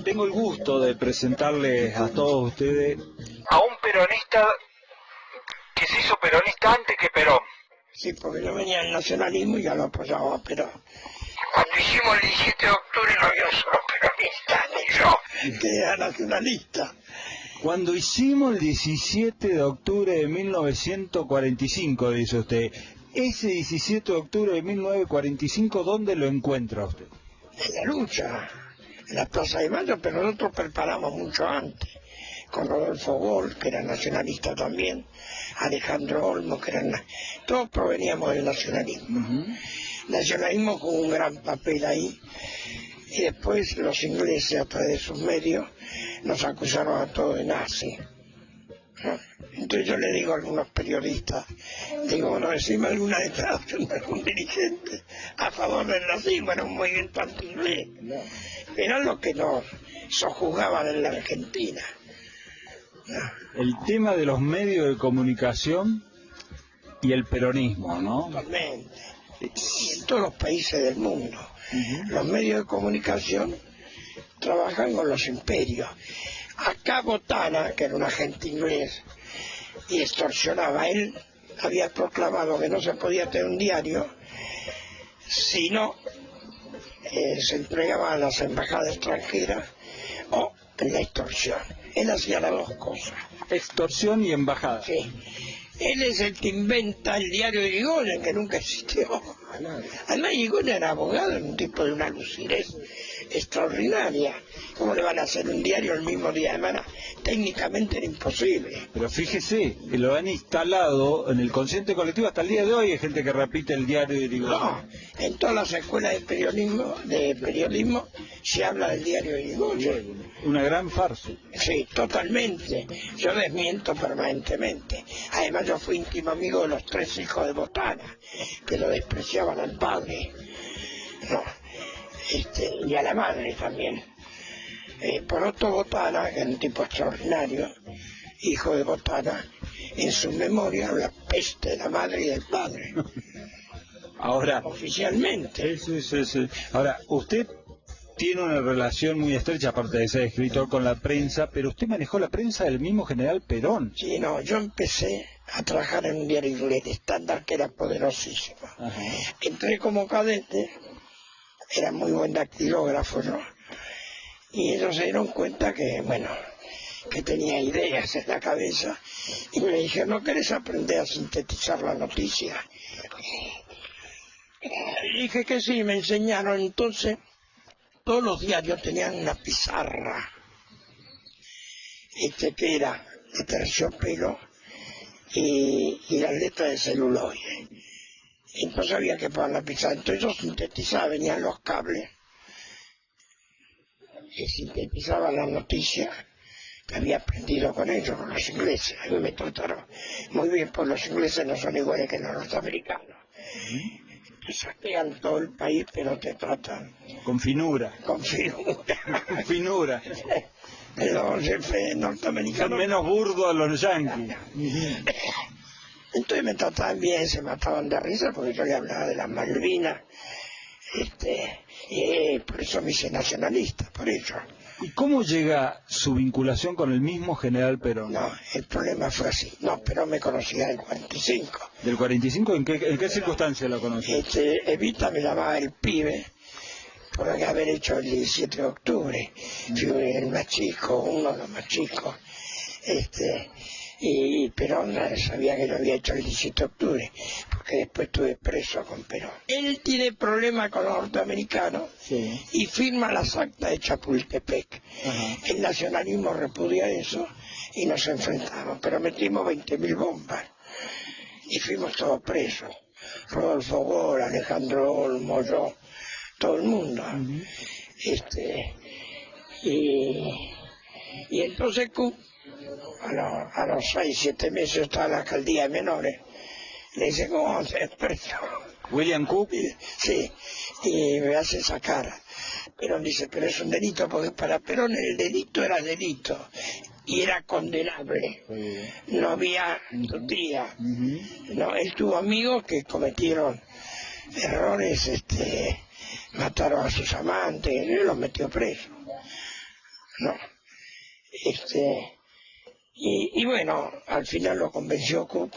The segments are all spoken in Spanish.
tengo el gusto de presentarles a todos ustedes a un peronista que se hizo peronista antes que Perón. Sí, porque yo venía el nacionalismo y ya lo apoyaba, pero Cuando hicimos el 17 de octubre no había un solo peronista, ni yo. que era nacionalista. Cuando hicimos el 17 de octubre de 1945, dice usted, ese 17 de octubre de 1945, ¿dónde lo encuentra usted? En la lucha, en la Plaza de Mayo, pero nosotros preparamos mucho antes, con Rodolfo Gol, que era nacionalista también, Alejandro Olmo, que eran... Todos proveníamos del nacionalismo. Nacionalismo con un gran papel ahí, y después los ingleses, a través de sus medios, nos acusaron a todos de nazi. Entonces yo le digo a algunos periodistas, digo, bueno, decime alguna declaración de algún dirigente a favor del nazismo, era un movimiento anti-inglés. Era lo que nos sojuzgaban en la Argentina. El tema de los medios de comunicación y el peronismo, ¿no? Totalmente. Y en todos los países del mundo. Los medios de comunicación trabajan con los imperios. Acá Botana, que era un agente inglés y extorsionaba, él había proclamado que no se podía tener un diario si no se entregaba a las embajadas extranjeras o en la extorsión. Él hacía las dos cosas. Extorsión y embajada. Sí. Él es el que inventa el diario de Irigoyen, que nunca existió. Además, Irigoyen era abogado, un tipo de una lucidez extraordinaria. ¿Cómo le van a hacer un diario el mismo día? Además, técnicamente era imposible. Pero fíjese, que lo han instalado en el consciente colectivo hasta el día de hoy. Hay gente que repite el diario de Irigoyen. No, en todas las escuelas de periodismo se habla del diario de Irigoyen. Una gran farsa. Sí, totalmente. Yo desmiento permanentemente. Además, yo fui íntimo amigo de los 3 hijos de Botana, que lo despreciaban al padre, no, y a la madre también. Por otro, Botana, que era un tipo extraordinario, hijo de Botana, en su memoria la peste de la madre y del padre. Ahora, oficialmente. Sí. Ahora, usted tiene una relación muy estrecha, aparte de ser escritor, con la prensa, pero usted manejó la prensa del mismo general Perón. Sí, no, yo empecé a trabajar en un diario inglés, Estándar, que era poderosísimo. Ajá. Entré como cadete, era muy buen dactilógrafo, ¿no? Y ellos se dieron cuenta que, bueno, que tenía ideas en la cabeza, y me dijeron, ¿no querés aprender a sintetizar la noticia? Y dije que sí, me enseñaron. Entonces todos los diarios tenían una pizarra, que era de terciopelo y las letras de celuloide. Entonces había que poner la pizarra. Entonces yo sintetizaba, venían los cables, y sintetizaba la noticia que había aprendido con ellos, con los ingleses. A mí me trataron muy bien, porque los ingleses no son iguales que los norteamericanos. Te saquean todo el país, pero te tratan con finura. Con finura. Con finura. Los jefes norteamericanos son menos burdos a los yanquis. Entonces me trataban bien, se mataban de risa porque yo le hablaba de las Malvinas, y por eso me hice nacionalista, por ello. ¿Y cómo llega su vinculación con el mismo general Perón? No, el problema fue así. No, Perón me conocía del 45. ¿Del 45? ¿En qué circunstancia lo conoció? Evita me llamaba el pibe por haber hecho el 17 de octubre. Fui el más chico, uno de los más chicos. Y Perón sabía que lo había hecho el 17 de octubre, porque después estuve preso con Perón. Él tiene problemas con los norteamericanos, sí, y firma las actas de Chapultepec. Ajá. El nacionalismo repudia eso y nos enfrentamos, pero metimos 20.000 bombas y fuimos todos presos. Rodolfo Gol, Alejandro Olmo, yo, todo el mundo. Y entonces a los 6-7 meses estaba en la alcaldía de menores. Le dice, ¿cómo vamos a ser preso? William Cook. Sí, y me hace sacar. Perón dice, pero es un delito, porque para Perón el delito era delito y era condenable. No había tutía. No, él tuvo amigos que cometieron errores, mataron a sus amantes, y los metió preso. no. Y bueno, al final lo convenció Cook,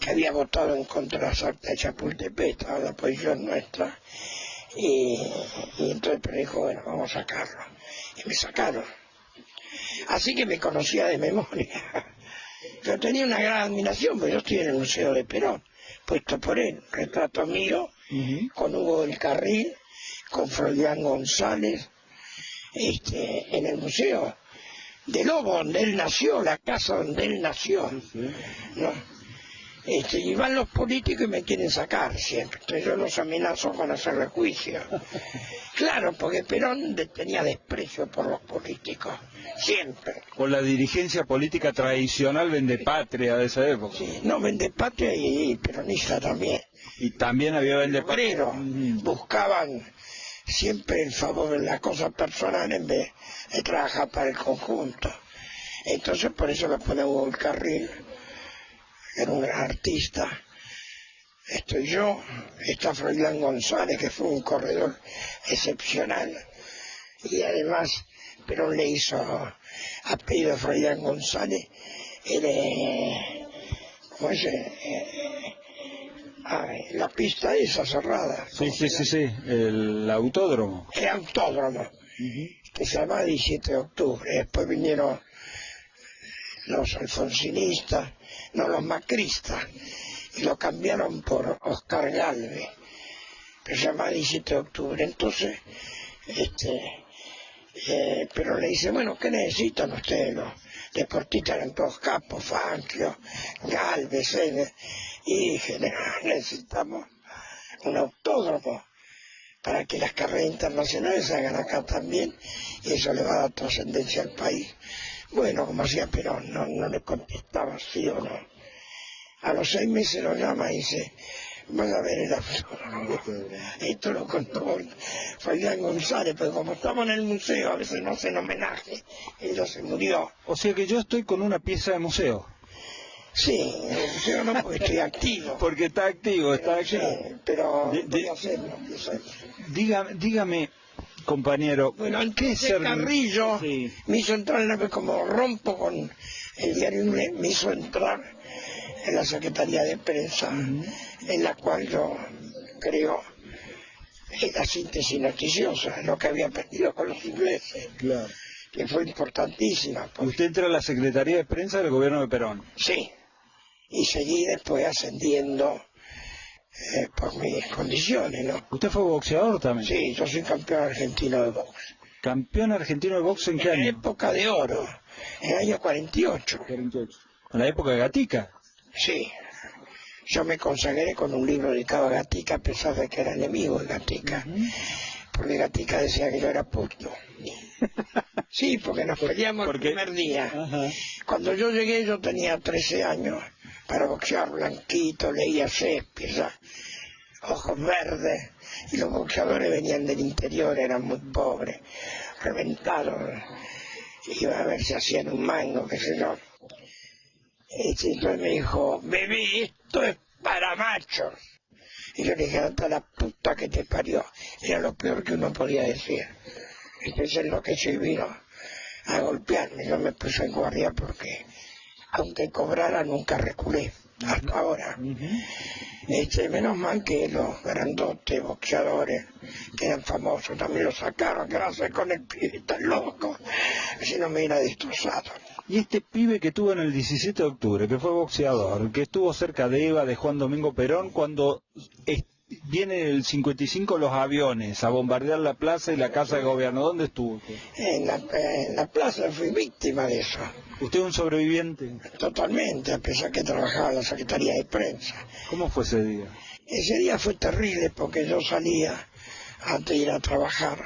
que había votado en contra de las actas de Chapultepec, estaba la posición nuestra, y entonces pero dijo, bueno, vamos a sacarlo. Y me sacaron. Así que me conocía de memoria. Yo tenía una gran admiración, porque yo estoy en el Museo de Perón, puesto por él, retrato mío, con Hugo del Carril, con Froilán González, en el museo de Lobo, donde él nació, la casa donde él nació, ¿no? Y van los políticos y me quieren sacar siempre, entonces yo los amenazo con hacerle juicio. Claro, porque Perón tenía desprecio por los políticos, siempre. Por la dirigencia política tradicional vendepatria de esa época. Sí, no, vendepatria y peronista también. Y también había vendepatria. Pero buscaban siempre el favor de la cosa personal en vez de trabajar para el conjunto. Entonces por eso lo pone Hugo del Carril, era un gran artista. Estoy yo, está Froilán González, que fue un corredor excepcional, y además Perón le hizo apellido a Froilán González, ¿cómo es? La pista esa cerrada. Sí, el autódromo. El autódromo, que se llamaba 17 de octubre, después vinieron los alfonsinistas, no, los macristas, y lo cambiaron por Oscar Galvez, que se llama 17 de octubre. Entonces, pero le dice, bueno, ¿qué necesitan ustedes? Los deportistas eran todos capos, Fangio, Galvez, y dije, necesitamos un autódromo para que las carreras internacionales se hagan acá también, y eso le va a dar trascendencia al país. Bueno, como hacía Perón, no le contestaba sí o no. A los 6 meses lo llama y dice, van a ver el autódromo. Esto lo contó Froilán González, pero como estamos en el museo, a veces no hacen homenaje, ella se murió. O sea que yo estoy con una pieza de museo. Sí, en el museo no, porque estoy activo. Porque está activo, está activo. Sí, pero voy a hacerlo. Dígame, compañero, bueno, entonces Carrillo me hizo entrar, como rompo con el diario, me hizo entrar en la Secretaría de Prensa, en la cual yo creo la síntesis noticiosa, lo que había aprendido con los ingleses, claro, que fue importantísima. ¿Usted entra a la Secretaría de Prensa del gobierno de Perón? Sí, y seguí después ascendiendo por mis condiciones, ¿no? ¿Usted fue boxeador también? Sí, yo soy campeón argentino de box. ¿Campeón argentino de box en qué año? En época de oro, en el año 48. En la época de Gatica. Sí, yo me consagré con un libro dedicado a Gatica, a pesar de que era enemigo de Gatica, porque Gatica decía que yo era puto. Sí, porque nos peleamos el primer día. Cuando yo llegué yo tenía 13 años, para boxear, blanquito, leía Shakespeare, ojos verdes, y los boxeadores venían del interior, eran muy pobres, reventados, iba a ver si hacían un mango, qué sé yo. Entonces me dijo, bebé, esto es para machos. Y yo le dije, hasta la puta que te parió. Era lo peor que uno podía decir. Entonces lo que se vino a golpearme, yo me puse en guardia porque, aunque cobrara, nunca reculé, hasta ahora. Menos mal que los grandotes boxeadores, que eran famosos, también los sacaron, que va a hacer con el pibe tan loco, si no me hubiera destrozado. Y este pibe que tuvo en el 17 de octubre, que fue boxeador, que estuvo cerca de Eva, de Juan Domingo Perón, cuando viene el 55 los aviones a bombardear la plaza y la casa de gobierno, ¿dónde estuvo? En la plaza fui víctima de eso. ¿Usted es un sobreviviente? Totalmente, a pesar que trabajaba en la Secretaría de Prensa. ¿Cómo fue ese día? Ese día fue terrible porque yo salía, antes de ir a trabajar,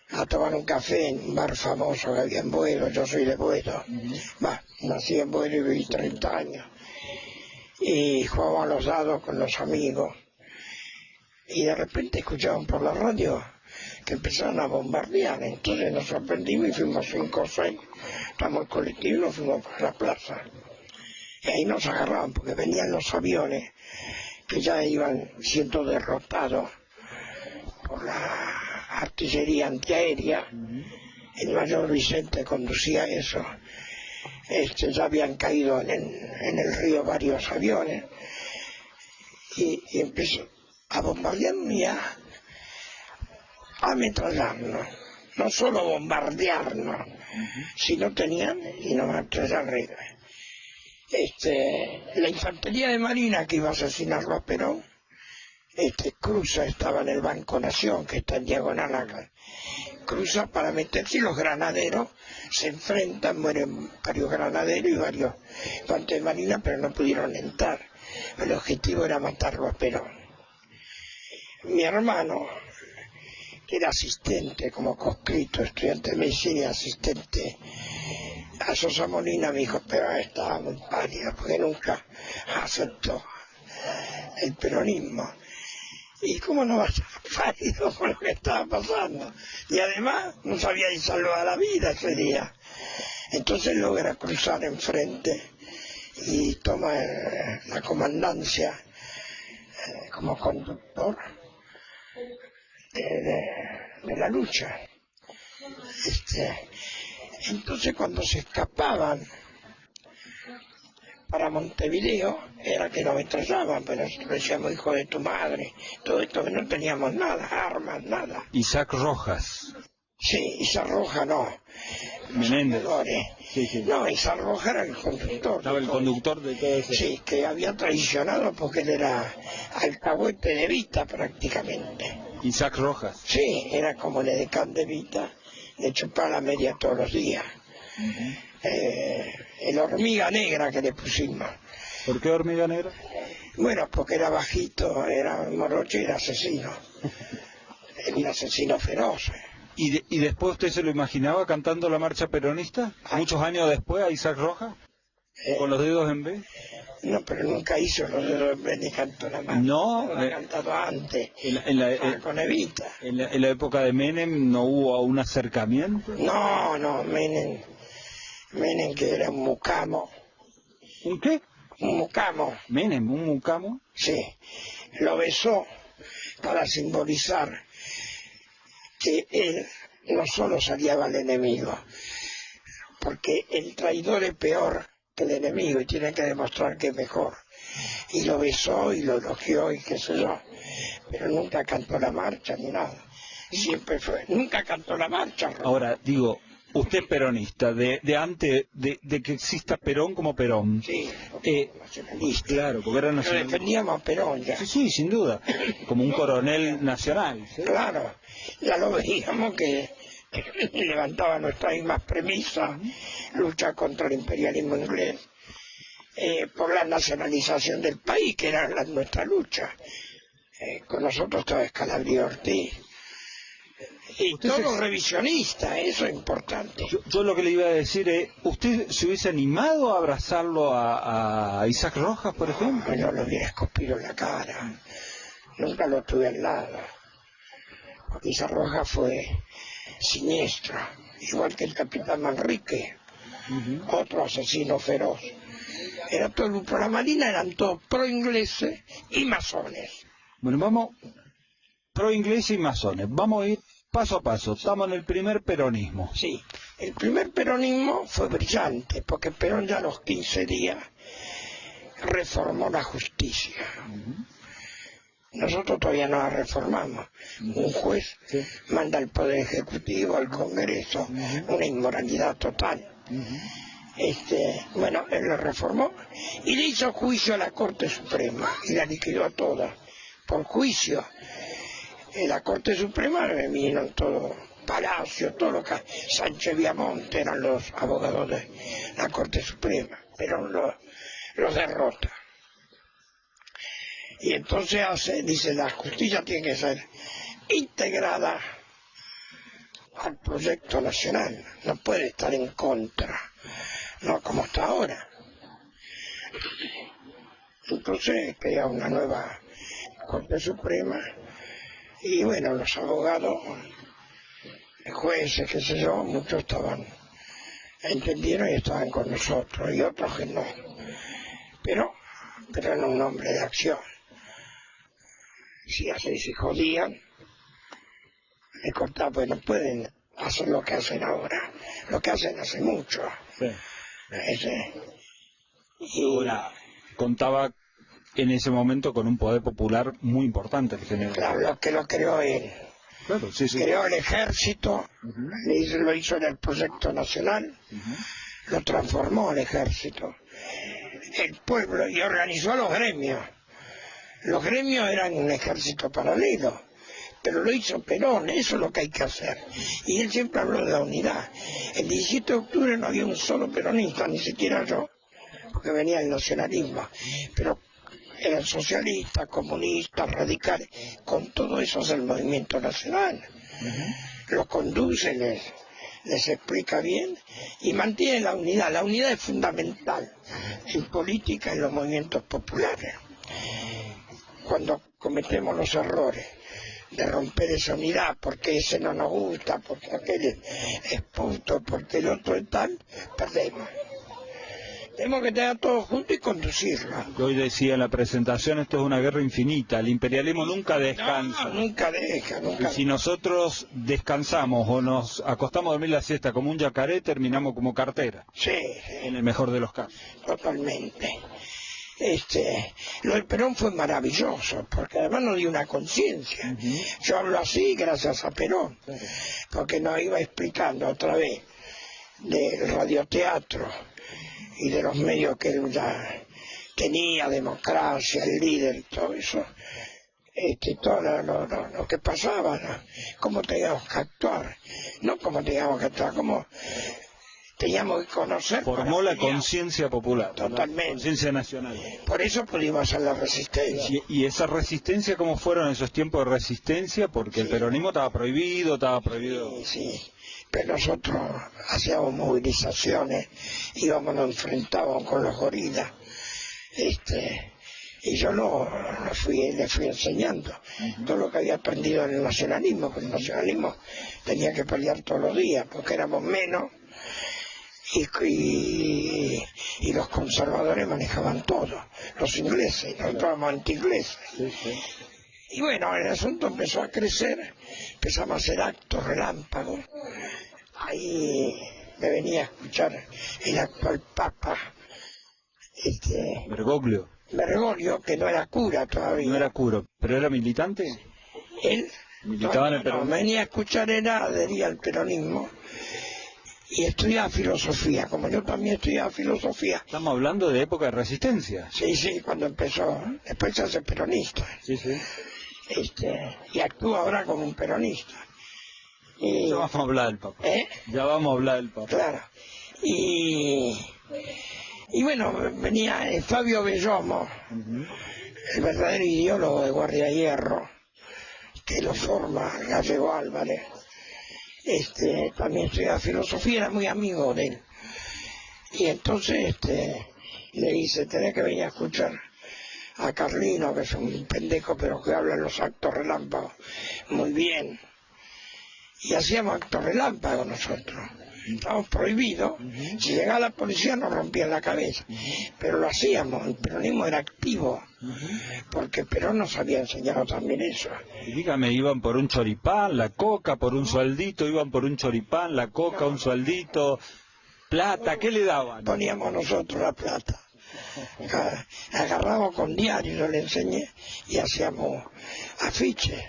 a tomar un café en un bar famoso que había en Buenos. Yo soy de Buenos, nací en Buenos y viví 30 años, y jugaba a los dados con los amigos, y de repente escuchaban por la radio que empezaron a bombardear. Entonces nos sorprendimos y fuimos 5 o 6, estamos en colectivo y nos fuimos para la plaza, y ahí nos agarraban porque venían los aviones que ya iban siendo derrotados por la artillería antiaérea, el mayor Vicente conducía eso. Ya habían caído en el río varios aviones y empezó a bombardearnos y a ametrallarnos. No solo bombardearnos, sino tenían y nos ametrallaron. La infantería de marina que iba a asesinarlo a Perón, cruza, estaba en el Banco Nación, que está en diagonal acá, cruza para meterse y los granaderos se enfrentan, mueren varios granaderos y varios infantes de marina, pero no pudieron entrar. El objetivo era matarlo a Perón. Mi hermano, que era asistente como conscripto, estudiante de medicina y asistente a Sosa Molina, me dijo, pero estaba muy pálida porque nunca aceptó el peronismo. ¿Y cómo no va a ser pálido con lo que estaba pasando? Y además no sabía si salvar la vida ese día. Entonces logra cruzar enfrente y toma la comandancia como conductor de la lucha. Entonces cuando se escapaban para Montevideo era que nos ametrallaban, pero nosotros decíamos, hijo de tu madre, todo esto que no teníamos nada, armas, nada. Isaac Rojas. Sí, Isaac Rojas no. Menéndez. Sí. No, Isaac Rojas era el conductor. Estaba el conductor de todo eso. Sí, que había traicionado porque él era alcahuete de Vita prácticamente. Isaac Rojas. Sí, era como el edecán de Vita, le chupaba la media todos los días. El hormiga negra que le pusimos. ¿Por qué hormiga negra? Bueno, porque era bajito, era morocho y era asesino. Era un asesino feroz. ¿Y después usted se lo imaginaba cantando la marcha peronista? ¿Muchos años después a Isaac Rojas? ¿Con los dedos en B? No, pero nunca hizo los dedos en B ni cantó la marcha. No. Lo ha cantado antes, con Evita. En la época de Menem no hubo un acercamiento. No, Menem que era un mucamo. ¿Un qué? Un mucamo. Menem, un mucamo. Sí, lo besó para simbolizar que él no solo saliaba al enemigo, porque el traidor es peor que el enemigo y tiene que demostrar que es mejor. Y lo besó y lo elogió y qué sé yo, pero nunca cantó la marcha ni nada. Siempre nunca cantó la marcha. Ahora, digo, usted es peronista, de antes de que exista Perón como Perón. Sí, nacionalista. Claro, porque era nacionalista. Defendíamos a Perón ya. Sí, sin duda, como un coronel nacional. ¿Sí? Claro, ya lo veíamos que levantaba nuestras mismas premisas, lucha contra el imperialismo inglés, por la nacionalización del país, que era nuestra lucha. Con nosotros estaba Escalabrio Ortiz. Y todo revisionista, eso es importante. Yo lo que le iba a decir es, ¿usted se hubiese animado a abrazarlo a Isaac Rojas, por ejemplo? No lo hubiera escupido en la cara, nunca lo tuve al lado. Porque Isaac Rojas fue siniestro, igual que el capitán Manrique, otro asesino feroz. Era todo el grupo, la marina eran todos pro-ingleses y masones. Bueno, vamos, pro-ingleses y masones, vamos a ir paso a paso, estamos en el primer peronismo. Sí, el primer peronismo fue brillante, porque Perón ya a los 15 días reformó la justicia. Nosotros todavía no la reformamos. Un juez manda al Poder Ejecutivo, al Congreso, una inmoralidad total. Bueno, él la reformó y le hizo juicio a la Corte Suprema y la liquidó a toda. Por juicio, en la Corte Suprema vinieron todo Palacio, todo lo que Sánchez Viamonte eran los abogados de la Corte Suprema, pero los derrota. Y entonces dice, la justicia tiene que ser integrada al proyecto nacional, no puede estar en contra, no como está ahora. Entonces crea una nueva Corte Suprema y bueno, los abogados, jueces, qué sé yo, muchos entendieron y estaban con nosotros y otros que no, pero eran un hombre de acción. Si así se jodían, le cortaban, pues no pueden hacer lo que hacen ahora, lo que hacen hace mucho. Sí. Y Ahora, contaba en ese momento con un poder popular muy importante el general. claro, lo que lo creó él. Claro, sí, sí. Creó el ejército, Ujú. lo hizo en el proyecto nacional, lo transformó el ejército, el pueblo, y organizó a los gremios. Los gremios eran un ejército paralelo, pero lo hizo Perón, eso es lo que hay que hacer. Y él siempre habló de la unidad. El 17 de octubre no había un solo peronista, ni siquiera yo, porque venía el nacionalismo, pero eran socialistas, comunistas, radicales, con todo eso es el movimiento nacional. Lo conduce, les explica bien y mantiene la unidad. La unidad es fundamental en política, en los movimientos populares. Cuando cometemos los errores de romper esa unidad, porque ese no nos gusta, porque aquel es puto, porque el otro es tal, perdemos. Tenemos que tener todo junto y conducirlo. Hoy decía en la presentación, esto es una guerra infinita, el imperialismo nunca descansa. No, nunca deja, Y nunca. si nosotros descansamos o nos acostamos a dormir la siesta como un yacaré, terminamos como cartera, Sí, en el mejor de los casos. totalmente. Lo del Perón fue maravilloso, porque además nos dio una conciencia. Yo hablo así gracias a Perón, porque nos iba explicando otra vez del radioteatro y de los medios que él ya tenía, democracia, el líder, todo eso, todo lo que pasaba, ¿no? Cómo teníamos que actuar, no cómo teníamos que actuar, cómo teníamos que conocer. Formó la conciencia popular, Totalmente. la conciencia nacional. Por eso pudimos hacer la resistencia. Y esa resistencia, ¿cómo fueron esos tiempos de resistencia? Porque el peronismo estaba prohibido. Sí, pero nosotros hacíamos movilizaciones, íbamos, nos enfrentábamos con los gorilas, y yo le fui enseñando todo lo que había aprendido en el nacionalismo, porque el nacionalismo tenía que pelear todos los días, porque éramos menos, y los conservadores manejaban todo, los ingleses, nosotros éramos anti-ingleses. Y bueno, el asunto empezó a crecer, empezamos a hacer actos relámpagos. Ahí me venía a escuchar el actual Papa, Bergoglio, que no era cura todavía. No era cura, pero era militante. Él Militaba en el peronismo. venía a escuchar, adhería al peronismo y estudiaba filosofía, como yo también estudiaba filosofía. Estamos hablando de época de resistencia. Sí, cuando empezó, después se hace peronista. Sí. Y actúa ahora como un peronista. Y, Ya vamos a hablar del Papa. Ya vamos a hablar del Papa. Claro. Y bueno, venía Fabio Bellomo, el verdadero ideólogo de Guardia Hierro, que lo forma Gallego Álvarez. También estudiaba filosofía, era muy amigo de él. Y entonces le dice, tenés que venir a escuchar a Carlino, que es un pendejo, pero que habla en los actos relámpagos muy bien. Y hacíamos actos relámpagos nosotros. Estábamos prohibidos. Si llegaba la policía nos rompían la cabeza. Pero lo hacíamos, el peronismo era activo. Porque Perón nos había enseñado también eso. Y dígame, iban por un choripán, la coca, por un sueldito, iban por un choripán, la coca, un sueldito, plata, ¿qué le daban? Poníamos nosotros la plata. Agarramos con diarios, yo le enseñé, y hacíamos afiches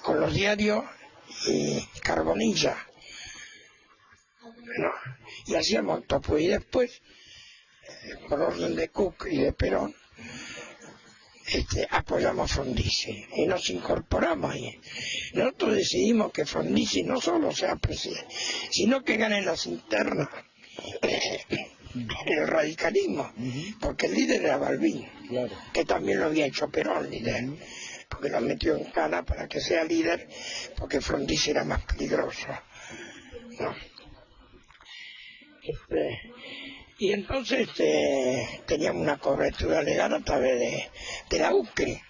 con los diarios y carbonilla. Bueno, y hacíamos topo, y después, por orden de Cook y de Perón, apoyamos Frondizi y nos incorporamos ahí. Nosotros decidimos que Frondizi no solo sea presidente, sino que gane las internas el radicalismo, porque el líder era Balbín, que también lo había hecho Perón líder, porque lo metió en cana para que sea líder, porque Frondizi era más peligroso, ¿no? Y entonces teníamos una cobertura legal a través de la UCRI,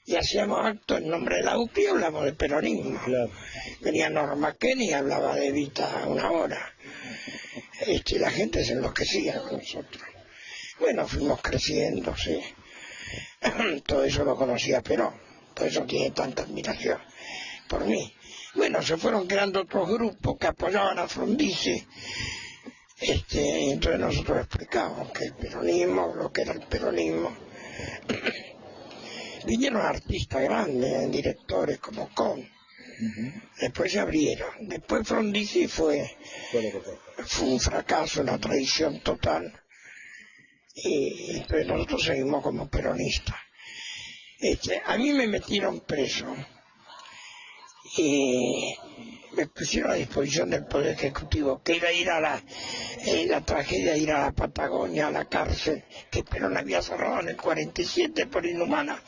y hacíamos actos en nombre de la UCRI y hablamos de peronismo. Venía Norma Kenny y hablaba de Evita una hora. La gente se enloquecía con nosotros. Bueno, fuimos creciendo, sí. Todo eso lo conocía Perón, por eso tiene tanta admiración por mí. Bueno, se fueron creando otros grupos que apoyaban a Frondizi. Entonces nosotros explicábamos que el peronismo, lo que era el peronismo. Vinieron artistas grandes, directores como Con. Después se abrieron. Después Frondizi fue un fracaso, una traición total. Y entonces nosotros seguimos como peronistas. A mí me metieron preso y me pusieron a disposición del Poder Ejecutivo, que era ir a la tragedia de ir a la Patagonia, a la cárcel, que Perón había cerrado en el 47 por inhumana,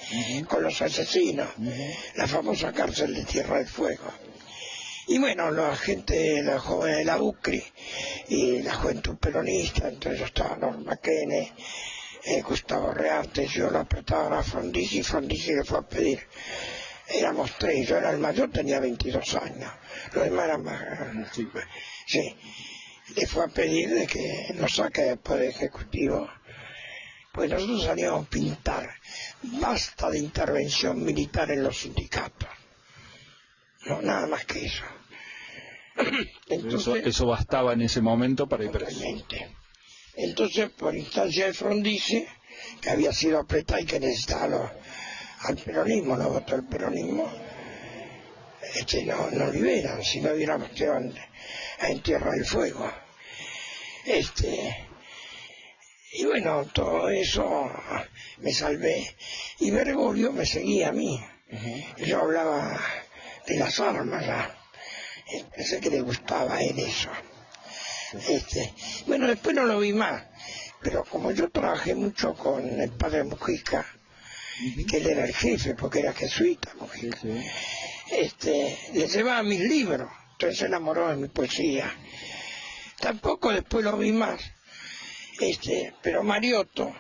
con los asesinos, la famosa cárcel de Tierra del Fuego. Y bueno, la gente, los jóvenes de la UCRI y la juventud peronista, entre ellos estaba Norma Kennedy, Gustavo Rearte, yo lo apretaban a Frondizi, y Frondizi le fue a pedir. Éramos tres, yo era el mayor, tenía 22 años, los demás eran más grandes. Sí, le fue a pedir de que nos saque del Poder Ejecutivo, pues nosotros salíamos a pintar, basta de intervención militar en los sindicatos, no, nada más que eso. Entonces, eso bastaba en ese momento para ir preso. Entonces, por instancia de Frondizi, que había sido apretado y que necesitaba al peronismo, no votó el peronismo, no liberan, si no hubiéramos quedado en Tierra del Fuego. Y bueno, todo eso me salvé. Y Bergoglio me seguía a mí. Yo hablaba de las armas ya. Pensé que le gustaba a él eso. Bueno, después no lo vi más, pero como yo trabajé mucho con el padre Mujica, que él era el jefe, porque era jesuita Mujica, le llevaba mis libros, entonces se enamoró de mi poesía. Tampoco después lo vi más, pero Mariotto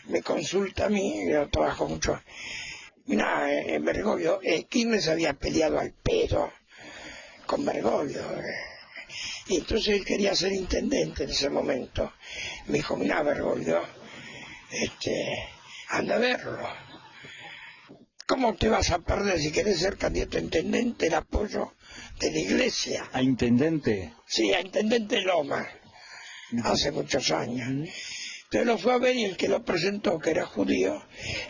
me consulta a mí, yo trabajo mucho. Mira, Bergoglio, Quilmes había peleado al pedo con Bergoglio, y entonces él quería ser intendente en ese momento. Me dijo, mira Bergoglio, anda a verlo. ¿Cómo te vas a perder si querés ser candidato a intendente el apoyo de la iglesia? ¿A intendente? Sí, a intendente Loma, hace muchos años. Entonces lo fue a ver y el que lo presentó, que era judío,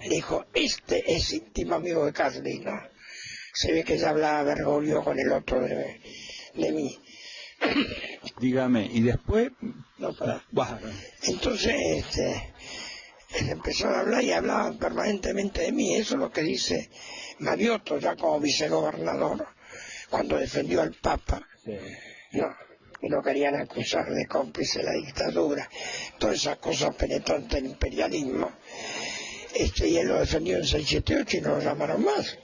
le dijo, este es íntimo amigo de Carlino. Se ve que ya hablaba Bergoglio con el otro de mí. Dígame, ¿y después? No, entonces él empezó a hablar y hablaban permanentemente de mí. Eso es lo que dice Mariotto, ya como vicegobernador, cuando defendió al Papa. No, y lo querían acusar de cómplice de la dictadura. Todas esas cosas penetrantes del imperialismo. Y él lo defendió en 678 y no lo llamaron más.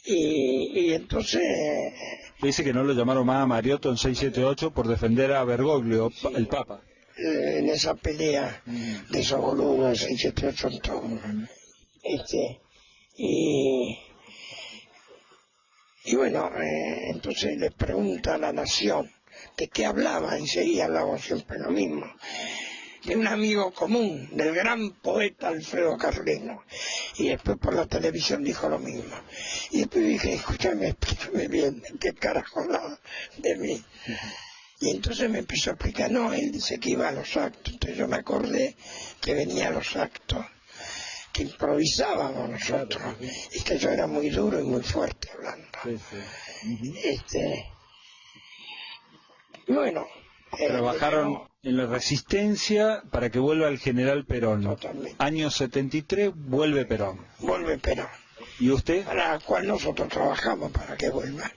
Y entonces... Dice que no lo llamaron más a Mariotto en 678 por defender a Bergoglio, sí, el Papa. En esa pelea de esos boludos en 678 en todo. Y bueno, entonces le pregunta a La Nación de qué hablaba, y seguía hablando siempre lo mismo. De un amigo común, del gran poeta Alfredo Carlino, y después por la televisión dijo lo mismo. Y después dije, escúchame, explícame bien, ¿qué carajo hablaba de mí? Y entonces me empezó a explicar, no, él dice que iba a los actos, entonces yo me acordé que venía a los actos, que improvisábamos nosotros, y que yo era muy duro y muy fuerte hablando. Y bueno... Trabajaron en la resistencia para que vuelva el general Perón. Totalmente. Año 73 vuelve Perón. Vuelve Perón. ¿Y usted? Para la cual nosotros trabajamos para que vuelva.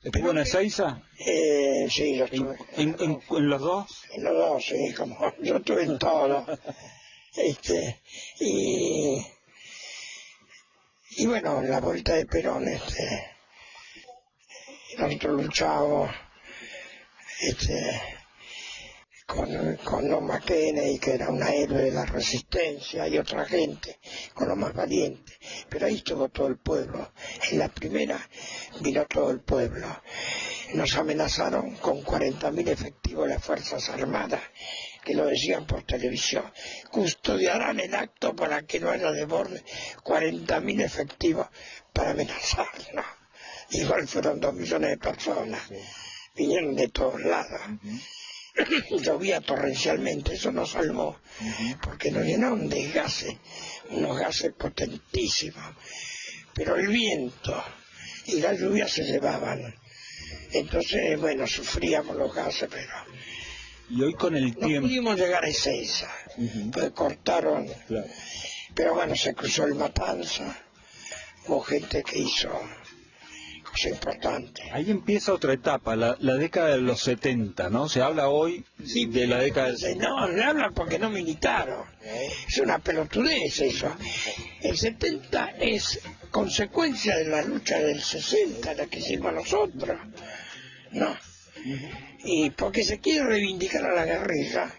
¿Estuvo en Ezeiza? Sí, yo estuve. ¿En los dos? En los dos, sí, como yo estuve en todo. Y bueno, en la vuelta de Perón, nosotros luchábamos con Norma Kennedy, que era una héroe de la resistencia, y otra gente, con los más valientes. Pero ahí estuvo todo el pueblo. En la primera vino todo el pueblo. Nos amenazaron con 40.000 efectivos de las Fuerzas Armadas, que lo decían por televisión, custodiarán el acto para que no haya desborde, 40.000 efectivos para amenazarnos. Igual fueron 2 millones de personas, vinieron de todos lados. Llovía torrencialmente, eso nos salvó, porque nos llenaron de gases, unos gases potentísimos, pero el viento y la lluvia se llevaban. Entonces, bueno, sufríamos los gases, pero y hoy con el no tiempo pudimos llegar a Ezeiza, pues cortaron, claro. pero bueno, se cruzó el Matanza, hubo gente que hizo cosas importantes. Ahí empieza otra etapa, la década de los 70, ¿no? Se habla hoy de la década del... No, le hablan porque no militaron. Es una pelotudez eso. El 70 es consecuencia de la lucha del 60, la que hicimos nosotros. No. Y porque se quiere reivindicar a la guerrilla,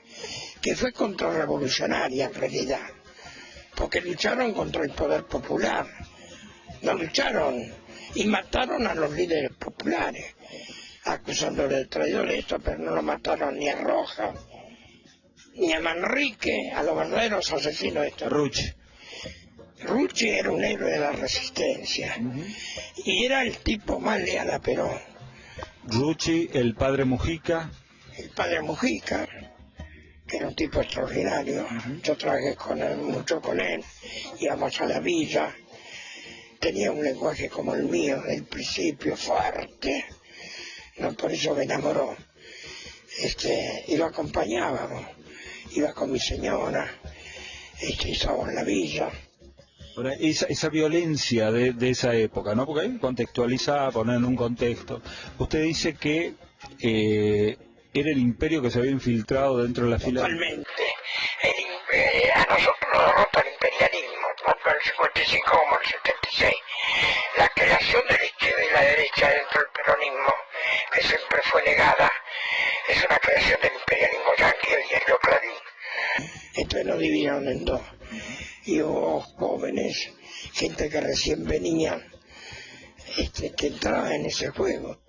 que fue contrarrevolucionaria en realidad. Porque lucharon contra el poder popular. No lucharon y mataron a los líderes populares, acusándole de traidores, pero no lo mataron ni a Rojas, ni a Manrique, a los verdaderos asesinos de este Rucci. Rucci era un héroe de la resistencia, y era el tipo más leal a Perón. Rucci, el padre Mujica. El padre Mujica, que era un tipo extraordinario, yo trabajé con él, mucho con él, íbamos a la villa. Tenía un lenguaje como el mío, del principio, fuerte, no, por eso me enamoró. Y lo acompañábamos, iba con mi señora, estábamos en la villa. Ahora, esa violencia de esa época, ¿no? Porque hay que contextualizar, poner en un contexto. Usted dice que era el imperio que se había infiltrado dentro de la fila. Totalmente. A nosotros nos derrota el imperialismo, tanto en el 55 como en el 76. La creación de la izquierda y la derecha dentro del peronismo, que siempre fue negada, es una creación del imperialismo yanqui, el diario Clarín. Entonces nos dividieron en dos. Y hubo jóvenes, gente que recién venía, que entraba en ese juego.